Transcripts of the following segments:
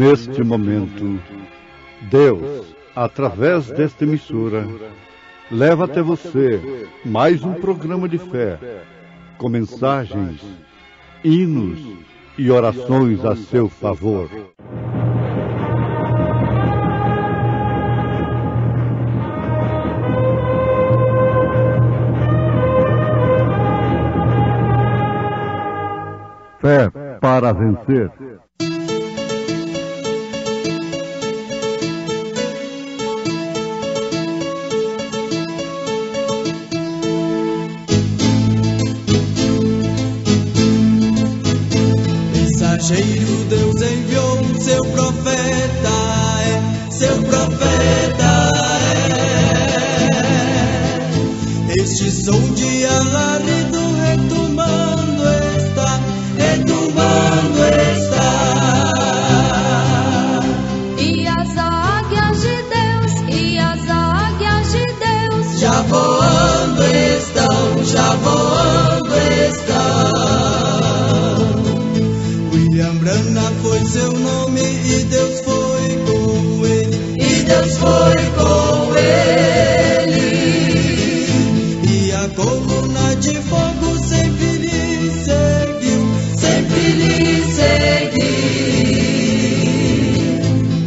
Neste momento, Deus, através desta emissora, leva até você mais um programa de fé, com mensagens, hinos e orações a seu favor. Fé para vencer. Mensageiro Deus enviou seu profeta, seu profeta Este som de alarido retumando está, retumando está. E as águias de Deus, já voando estão, já voando estão. William Branham foi seu nome e Deus foi com ele, e Deus foi com ele. E a coluna de fogo sempre lhe seguiu, sempre lhe seguiu.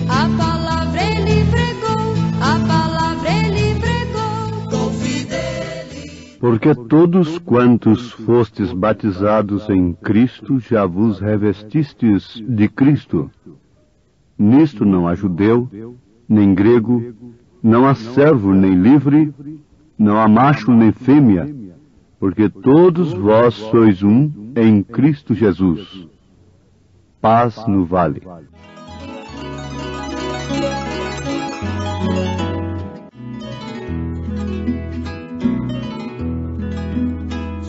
a palavra ele pregou, Com fidelidade. Porque todos quantos fostes batizados em Cristo, já vos revestistes de Cristo. Nisto não há judeu, nem grego, não há servo nem livre, não há macho nem fêmea, porque todos vós sois um em Cristo Jesus. Paz no vale.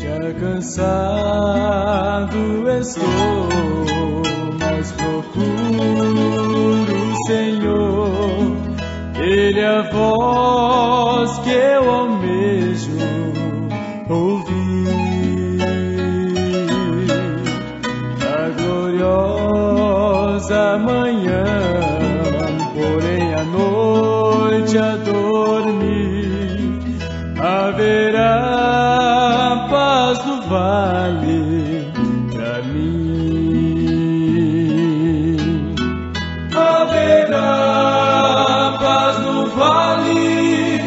Já cansado estou, mas procuro o Senhor. Ele é a voz que eu almejo ouvir. A gloriosa manhã, porém a noite a dormir, haverá paz no vale pra mim. Haverá paz no vale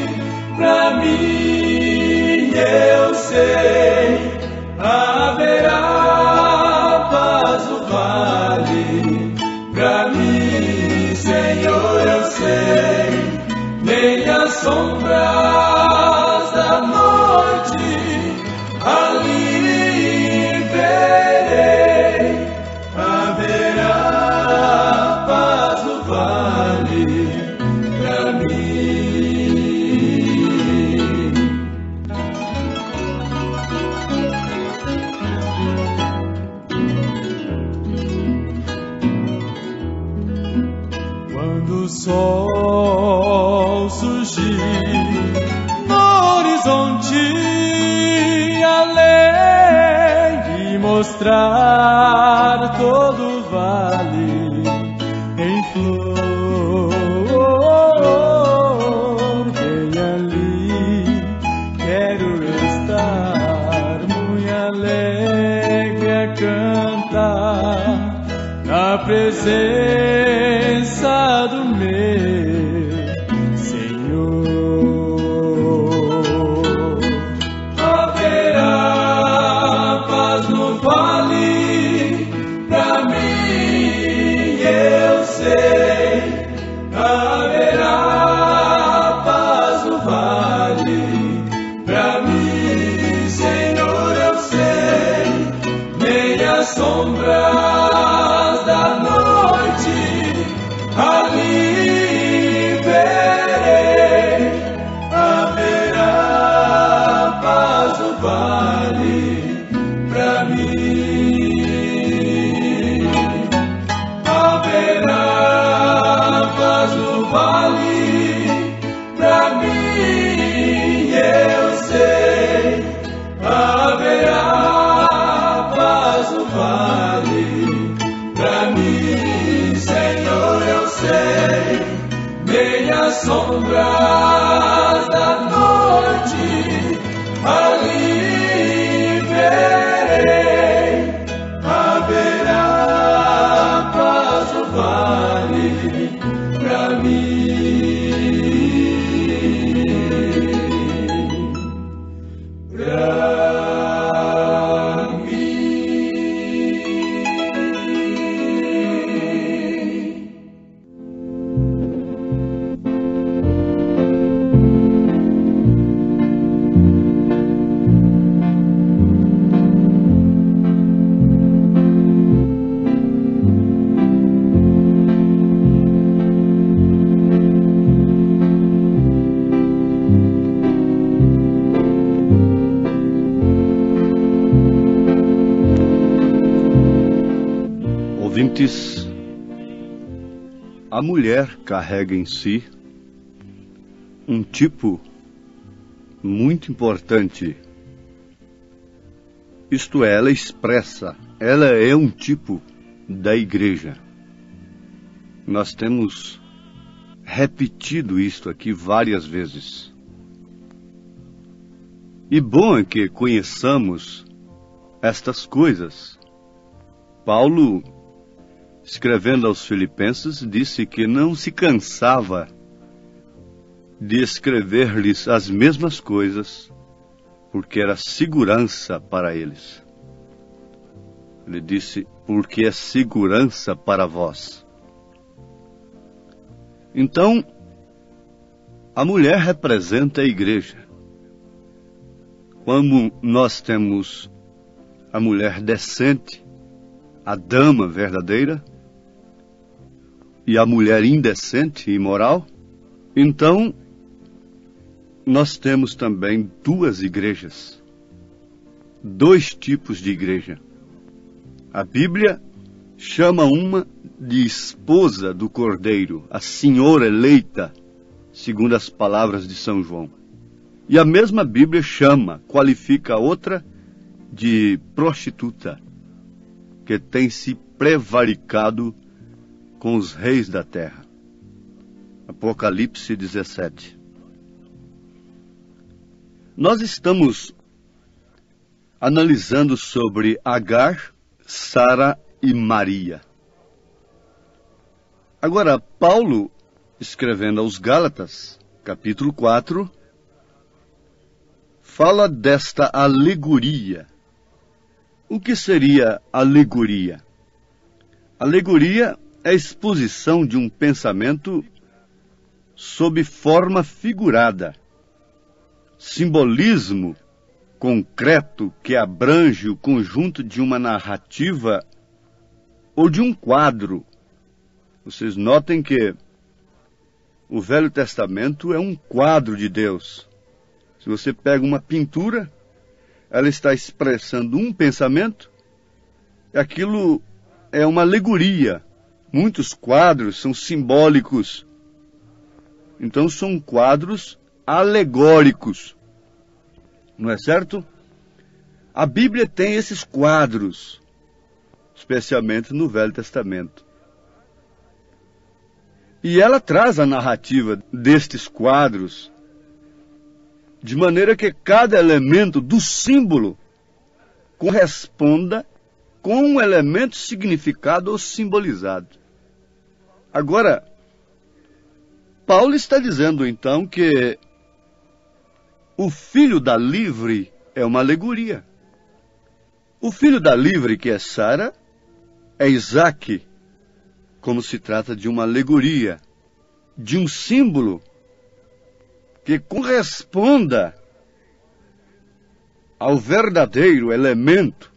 pra mim, eu sei. Haverá paz no vale pra mim, Senhor, eu sei. Nem as sombras da morte ali verei. Haverá paz no vale pra mim. Quando o sol surgir no horizonte além e mostrar todo o vale em flor, bem ali quero estar muito alegre a cantar na presença do meu Senhor. Haverá paz no vale pra mim, eu sei. Haverá paz no vale pra mim, Senhor, eu sei. Nem as sombras da noite ali verei. Haverá paz no vale pra mim. Haverá paz no vale pra mim, eu sei. ouvintes, a mulher carrega em si um tipo muito importante. Isto é, ela expressa, ela é um tipo da igreja. Nós temos repetido isto aqui várias vezes. E bom é que conheçamos estas coisas. Paulo, escrevendo aos Filipenses, disse que não se cansava de escrever-lhes as mesmas coisas, porque era segurança para eles. Ele disse, porque é segurança para vós. Então, a mulher representa a igreja. Como nós temos a mulher decente, a dama verdadeira, e a mulher indecente e imoral, então nós temos também duas igrejas, dois tipos de igreja. A Bíblia chama uma de esposa do Cordeiro, a senhora eleita, segundo as palavras de São João. E a mesma Bíblia qualifica a outra de prostituta, que tem se prevaricado com os reis da terra. Apocalipse 17. Nós estamos analisando sobre Agar, Sara e Maria. Agora, Paulo, escrevendo aos Gálatas, capítulo 4, fala desta alegoria. O que seria alegoria? Alegoria é a exposição de um pensamento sob forma figurada. Simbolismo concreto que abrange o conjunto de uma narrativa ou de um quadro. Vocês notem que o Velho Testamento é um quadro de Deus. Se você pega uma pintura, ela está expressando um pensamento, aquilo é uma alegoria. Muitos quadros são simbólicos. Então são quadros alegóricos. Não é certo? A Bíblia tem esses quadros, especialmente no Velho Testamento. E ela traz a narrativa destes quadros, de maneira que cada elemento do símbolo corresponda com um elemento significado ou simbolizado. Agora, Paulo está dizendo então que o filho da livre é uma alegoria. O filho da livre, que é Sara, é Isaque, como se trata de uma alegoria, de um símbolo que corresponda ao verdadeiro elemento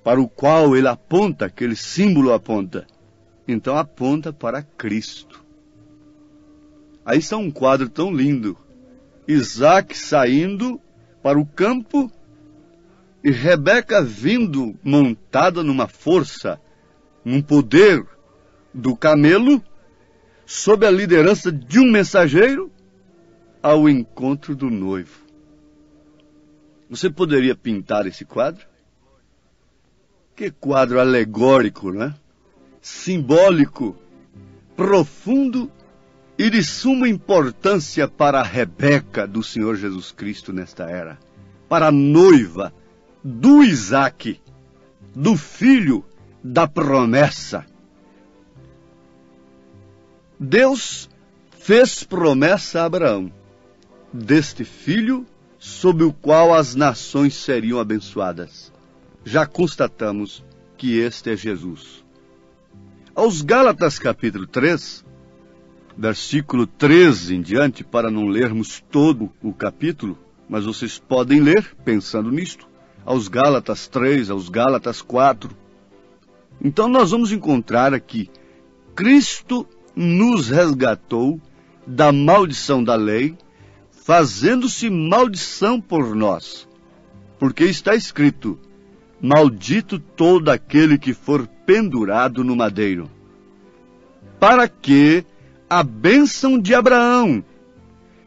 para o qual ele aponta, aquele símbolo aponta. Então aponta para Cristo. Aí está um quadro tão lindo. Isaque saindo para o campo e Rebeca vindo montada numa força, num poder do camelo, sob a liderança de um mensageiro, ao encontro do noivo. Você poderia pintar esse quadro? Que quadro alegórico, não é? Simbólico, profundo e de suma importância para a Rebeca do Senhor Jesus Cristo nesta era, para a noiva do Isaque, do filho da promessa. Deus fez promessa a Abraão, deste filho sob o qual as nações seriam abençoadas. Já constatamos que este é Jesus. Aos Gálatas capítulo 3, versículo 13 em diante, para não lermos todo o capítulo, mas vocês podem ler pensando nisto, aos Gálatas 3, aos Gálatas 4. Então nós vamos encontrar aqui, Cristo nos resgatou da maldição da lei, fazendo-se maldição por nós. Porque está escrito, maldito todo aquele que for pendurado no madeiro, para que a bênção de Abraão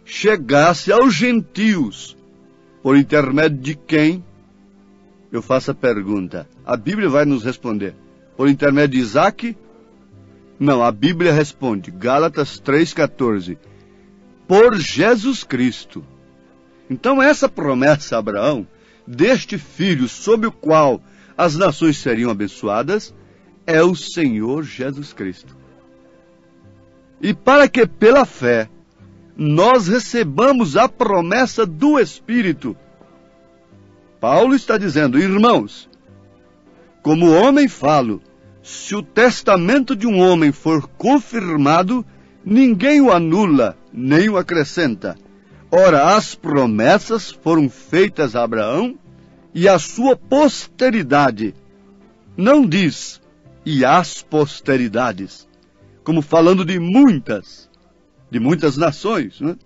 chegasse aos gentios, por intermédio de quem? Eu faço a pergunta. A Bíblia vai nos responder. Por intermédio de Isaque? Não, a Bíblia responde. Gálatas 3,14. Por Jesus Cristo. Então essa promessa a Abraão, deste filho sob o qual as nações seriam abençoadas, é o Senhor Jesus Cristo. E para que pela fé nós recebamos a promessa do Espírito, Paulo está dizendo: irmãos, como homem falo, se o testamento de um homem for confirmado, ninguém o anula, nem o acrescenta. Ora, as promessas foram feitas a Abraão e à sua posteridade. Não diz, e às posteridades, como falando de muitas nações, né?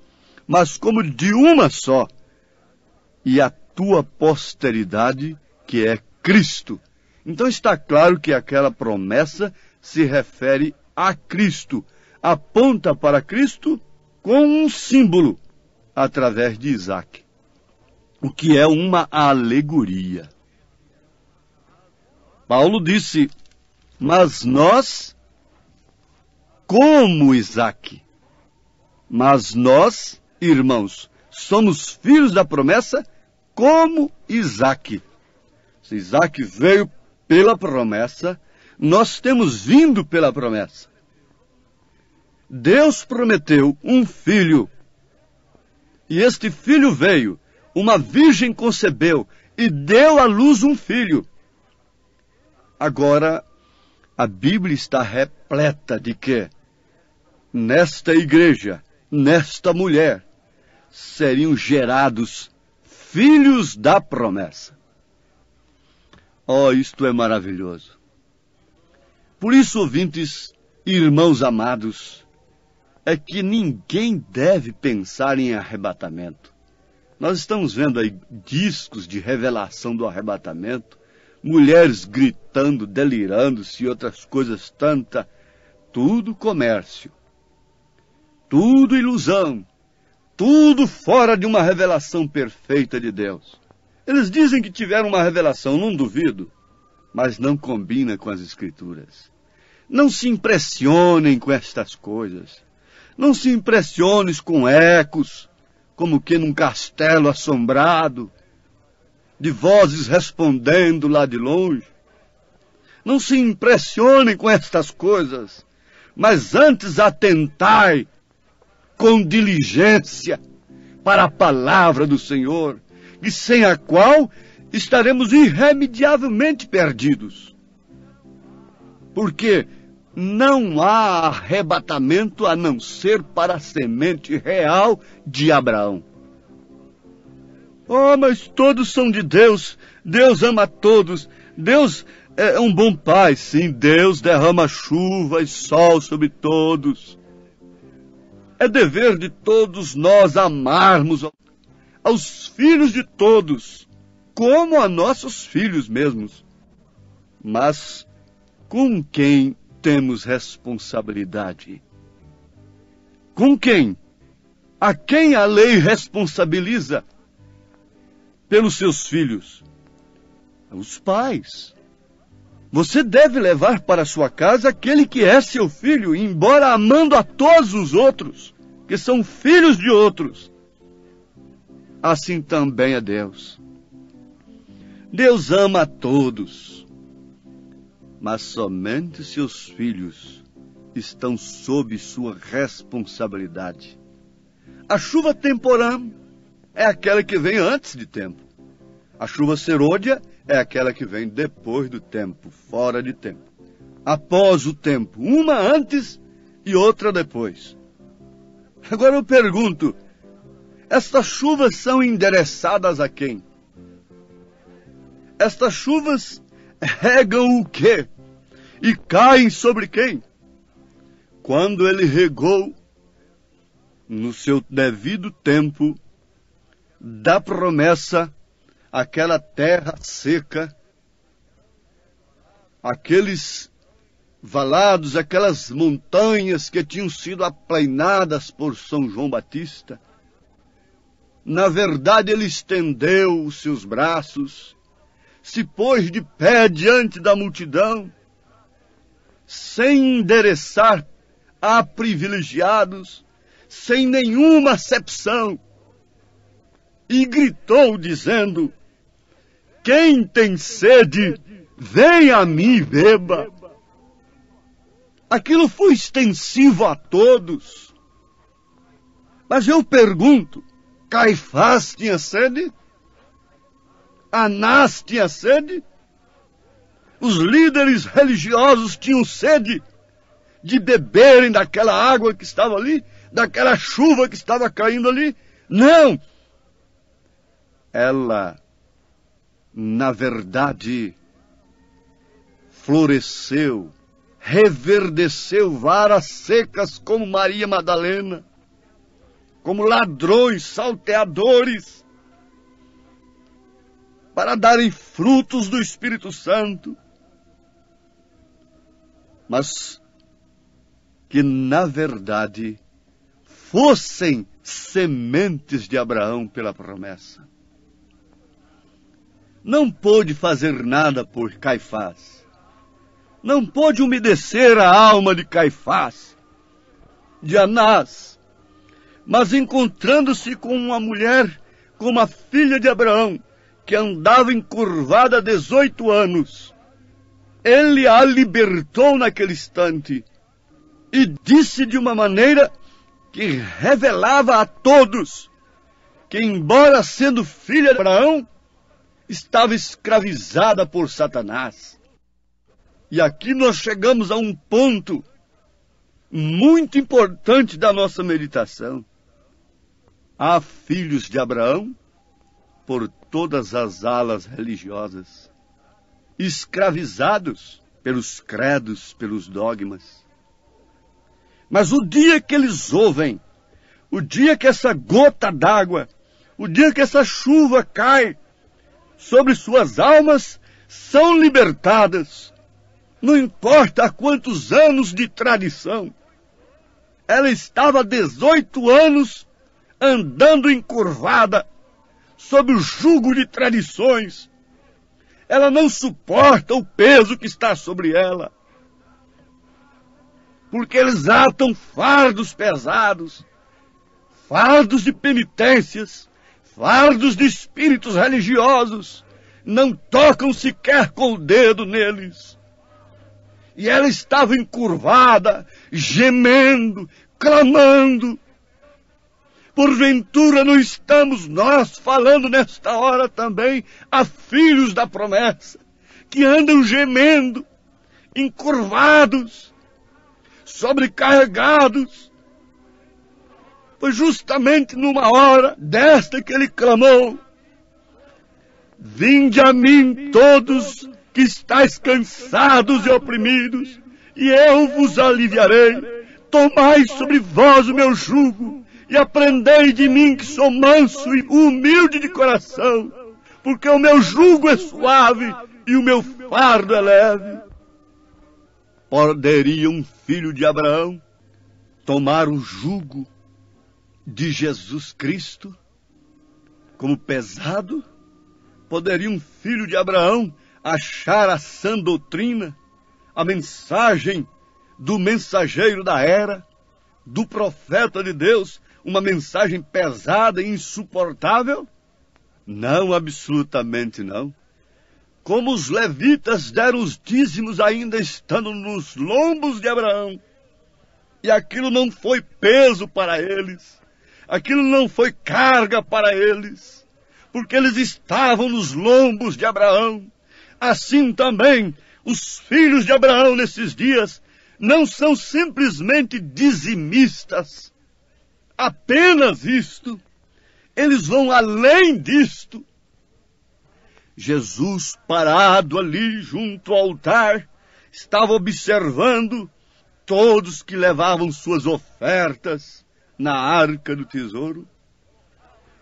Mas como de uma só, e a tua posteridade, que é Cristo. Então está claro que aquela promessa se refere a Cristo, aponta para Cristo com um símbolo, através de Isaque, o que é uma alegoria. Paulo disse, mas nós, como Isaque, mas nós, irmãos, somos filhos da promessa como Isaque. Se Isaque veio pela promessa, nós temos vindo pela promessa. Deus prometeu um filho, e este filho veio, uma virgem concebeu e deu à luz um filho. Agora, a Bíblia está repleta de que nesta igreja, nesta mulher, seriam gerados filhos da promessa. Oh, isto é maravilhoso. Por isso, ouvintes, irmãos amados, é que ninguém deve pensar em arrebatamento. Nós estamos vendo aí discos de revelação do arrebatamento, mulheres gritando, delirando-se e outras coisas tanta. Tudo comércio, tudo ilusão, tudo fora de uma revelação perfeita de Deus. Eles dizem que tiveram uma revelação, não duvido, mas não combina com as Escrituras. Não se impressionem com estas coisas. Não se impressiones com ecos, como que num castelo assombrado, de vozes respondendo lá de longe. Não se impressionem com estas coisas, mas antes atentai com diligência para a palavra do Senhor, e sem a qual estaremos irremediavelmente perdidos. Porque não há arrebatamento a não ser para a semente real de Abraão. Oh, mas todos são de Deus. Deus ama a todos. Deus é um bom pai. Sim, Deus derrama chuva e sol sobre todos. É dever de todos nós amarmos aos filhos de todos, como a nossos filhos mesmos. Mas com quem temos responsabilidade? Com quem? A quem a lei responsabiliza pelos seus filhos? Os pais. Você deve levar para sua casa aquele que é seu filho, embora amando a todos os outros, que são filhos de outros. Assim também é Deus. Deus ama a todos, mas somente seus filhos estão sob sua responsabilidade. A chuva temporã é aquela que vem antes de tempo. A chuva serôdia é aquela que vem depois do tempo, fora de tempo. Após o tempo, uma antes e outra depois. Agora eu pergunto, estas chuvas são endereçadas a quem? Estas chuvas regam o quê? E caem sobre quem? Quando ele regou, no seu devido tempo, da promessa, aquela terra seca, aqueles valados, aquelas montanhas que tinham sido aplainadas por São João Batista, na verdade ele estendeu os seus braços, se pôs de pé diante da multidão, sem endereçar a privilegiados, sem nenhuma acepção, e gritou dizendo: quem tem sede, venha a mim e beba. Aquilo foi extensivo a todos. Mas eu pergunto, Caifás tinha sede? Anás tinha sede? Os líderes religiosos tinham sede de beberem daquela água que estava ali, daquela chuva que estava caindo ali? Não! Ela, na verdade, floresceu, reverdeceu varas secas como Maria Madalena, como ladrões, salteadores, para darem frutos do Espírito Santo, mas que, na verdade, fossem sementes de Abraão pela promessa. Não pôde fazer nada por Caifás. Não pôde umedecer a alma de Caifás, de Anás, mas encontrando-se com uma mulher, com uma filha de Abraão, que andava encurvada há 18 anos, ele a libertou naquele instante e disse de uma maneira que revelava a todos que, embora sendo filha de Abraão, estava escravizada por Satanás. E aqui nós chegamos a um ponto muito importante da nossa meditação. Há filhos de Abraão por todas as alas religiosas, escravizados pelos credos, pelos dogmas. Mas o dia que eles ouvem, o dia que essa gota d'água, o dia que essa chuva cai sobre suas almas, são libertadas. Não importa há quantos anos de tradição. Ela estava há 18 anos andando encurvada, sob o jugo de tradições. Ela não suporta o peso que está sobre ela, porque eles atam fardos pesados, fardos de penitências, fardos de espíritos religiosos, não tocam sequer com o dedo neles. E ela estava encurvada, gemendo, clamando. Porventura não estamos nós falando nesta hora também a filhos da promessa, que andam gemendo, encurvados, sobrecarregados? Foi justamente numa hora desta que ele clamou: vinde a mim todos que estáis cansados e oprimidos, e eu vos aliviarei. Tomai sobre vós o meu jugo, e aprendei de mim, que sou manso e humilde de coração, porque o meu jugo é suave e o meu fardo é leve. Poderia um filho de Abraão tomar o jugo de Jesus Cristo como pesado? Poderia um filho de Abraão achar a sã doutrina, a mensagem do mensageiro da era, do profeta de Deus, uma mensagem pesada e insuportável? Não, absolutamente não. Como os levitas deram os dízimos ainda estando nos lombos de Abraão, e aquilo não foi peso para eles, aquilo não foi carga para eles, porque eles estavam nos lombos de Abraão. Assim também, os filhos de Abraão nesses dias não são simplesmente dizimistas, apenas isto. Eles vão além disto. Jesus, parado ali junto ao altar, estava observando todos que levavam suas ofertas na arca do tesouro.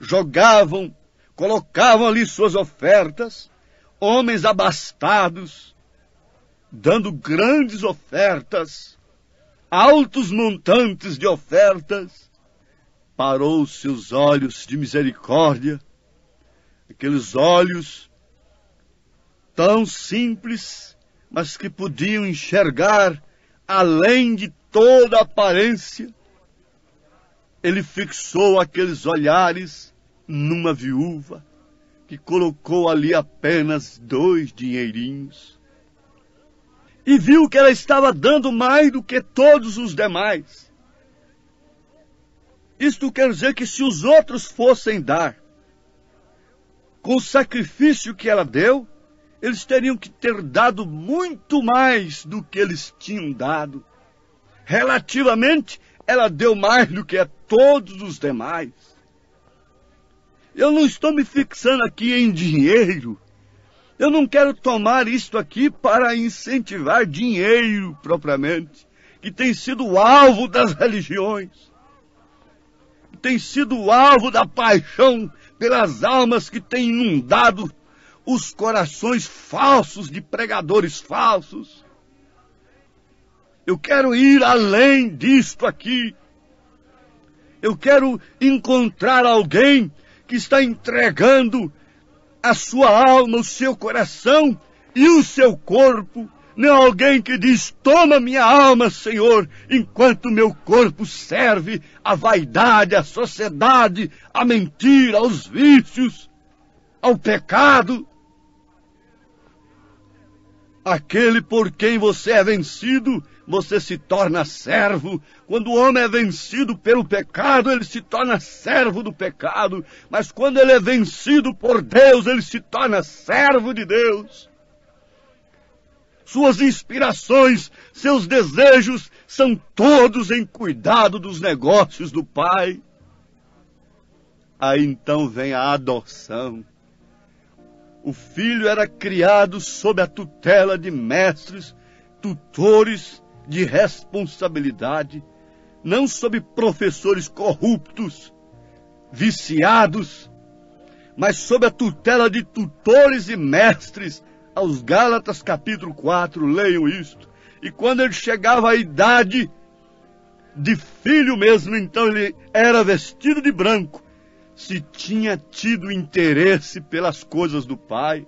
Jogavam, colocavam ali suas ofertas, homens abastados, dando grandes ofertas, altos montantes de ofertas, parou seus olhos de misericórdia, aqueles olhos tão simples, mas que podiam enxergar além de toda aparência. Ele fixou aqueles olhares numa viúva que colocou ali apenas 2 dinheirinhos e viu que ela estava dando mais do que todos os demais. Isto quer dizer que se os outros fossem dar com o sacrifício que ela deu, eles teriam que ter dado muito mais do que eles tinham dado. Relativamente, ela deu mais do que a todos os demais. Eu não estou me fixando aqui em dinheiro. Eu não quero tomar isto aqui para incentivar dinheiro propriamente, que tem sido o alvo das religiões, que tem sido o alvo da paixão pelas almas que tem inundado os corações falsos de pregadores falsos. Eu quero ir além disto aqui. Eu quero encontrar alguém que está entregando a sua alma, o seu coração e o seu corpo. Não alguém que diz: toma minha alma, Senhor, enquanto meu corpo serve à vaidade, à sociedade, à mentira, aos vícios, ao pecado. Aquele por quem você é vencido, você se torna servo. Quando o homem é vencido pelo pecado, ele se torna servo do pecado. Mas quando ele é vencido por Deus, ele se torna servo de Deus. Suas inspirações, seus desejos são todos em cuidado dos negócios do Pai. Aí então vem a adoção. O filho era criado sob a tutela de mestres, tutores de responsabilidade, não sob professores corruptos, viciados, mas sob a tutela de tutores e mestres. Aos Gálatas capítulo 4, leiam isto. E quando ele chegava à idade de filho mesmo, então ele era vestido de branco, se tinha tido interesse pelas coisas do Pai.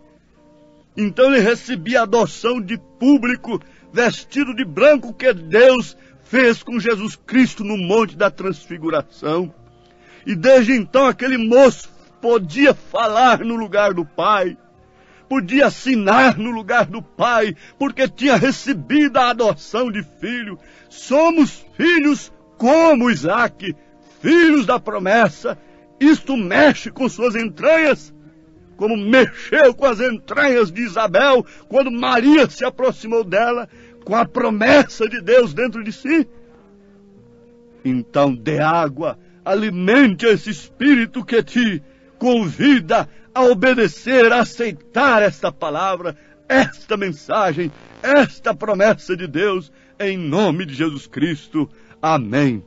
Então ele recebia a adoção de público, vestido de branco, que Deus fez com Jesus Cristo no Monte da Transfiguração. E desde então aquele moço podia falar no lugar do Pai, podia assinar no lugar do Pai, porque tinha recebido a adoção de filho. Somos filhos como Isaque, filhos da promessa. Isto mexe com suas entranhas, como mexeu com as entranhas de Isabel, quando Maria se aproximou dela, com a promessa de Deus dentro de si. Então dê água, alimente esse espírito que te convida a obedecer, a aceitar esta palavra, esta mensagem, esta promessa de Deus, em nome de Jesus Cristo. Amém.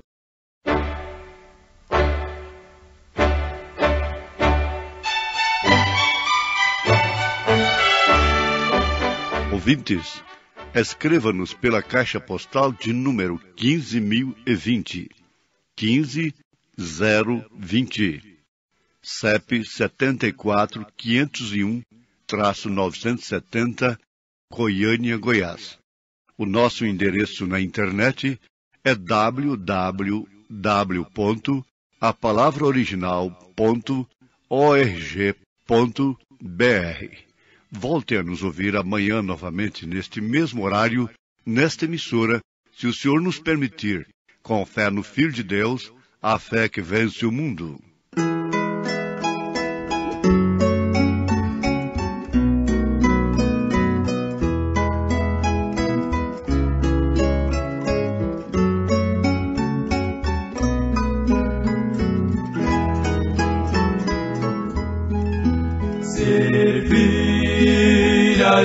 Ouvintes, escreva-nos pela caixa postal de número 15.020, 15020, CEP 74.501-970, Goiânia, Goiás. O nosso endereço na internet é www.apalavraoriginal.org.br. Volte a nos ouvir amanhã novamente neste mesmo horário, nesta emissora, se o Senhor nos permitir, com fé no Filho de Deus, a fé que vence o mundo.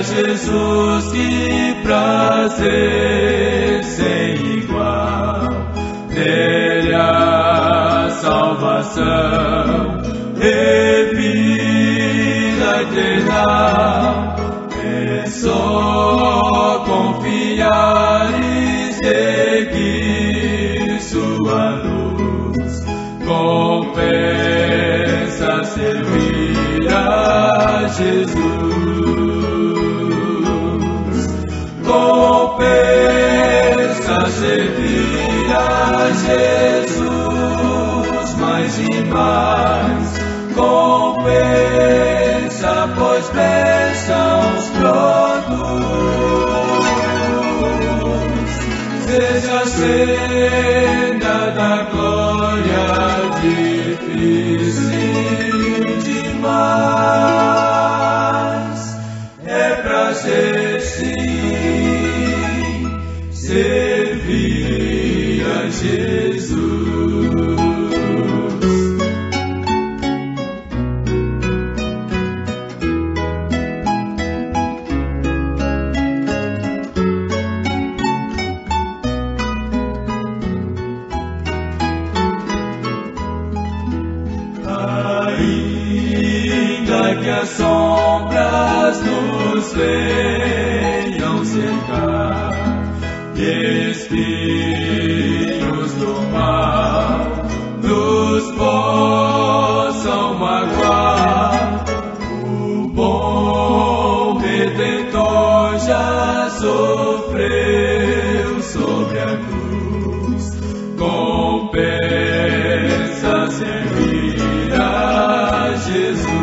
Jesus, que prazer sem igual, nele a salvação e vida eterna, é só com servir a Jesus. Compensa servir a Jesus mais e mais. Compensa, pois bênçãos produz. Seja a senda da glória difícil demais. É prazer sim servir a Jesus. Ainda que as sombras nos venham cercar e espinhos do mal nos possam magoar, o bom Redentor já sofreu sobre a cruz. Compensa servir a Jesus.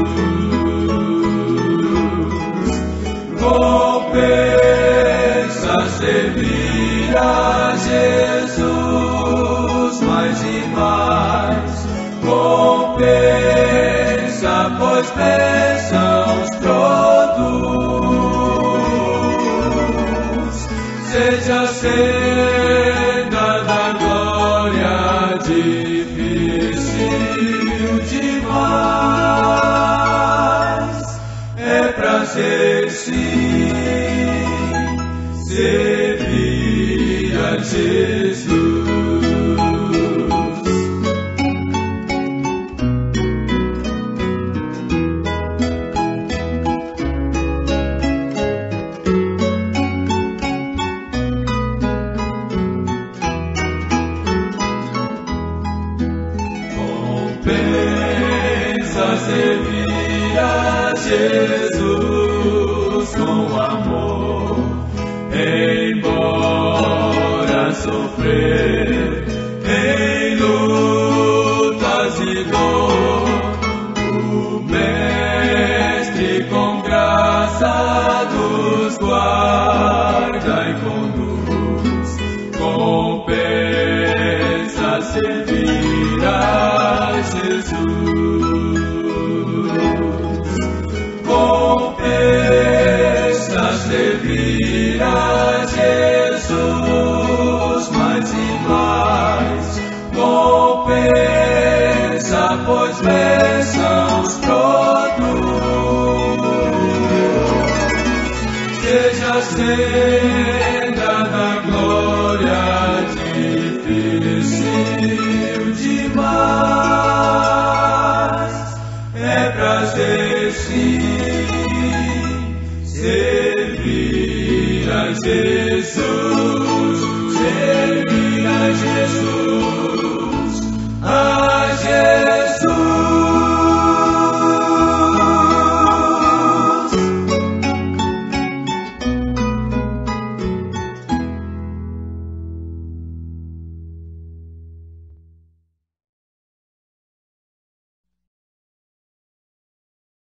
Compensa servir a Jesus mais e mais. Compensa, pois bênçãos produz. Seja a senda da glória difícil demais. É prazer sim servir a Jesus. Compensa servir a Jesus com amor, embora sofrer em lutas e dor. O Mestre com graça nos guarda e conduz. Compensa servir a Jesus. Compensa servir a Jesus mais e mais. Compensa, pois bênçãos produz. Seja a senda da glória difícil demais. É prazer sim servir a Jesus.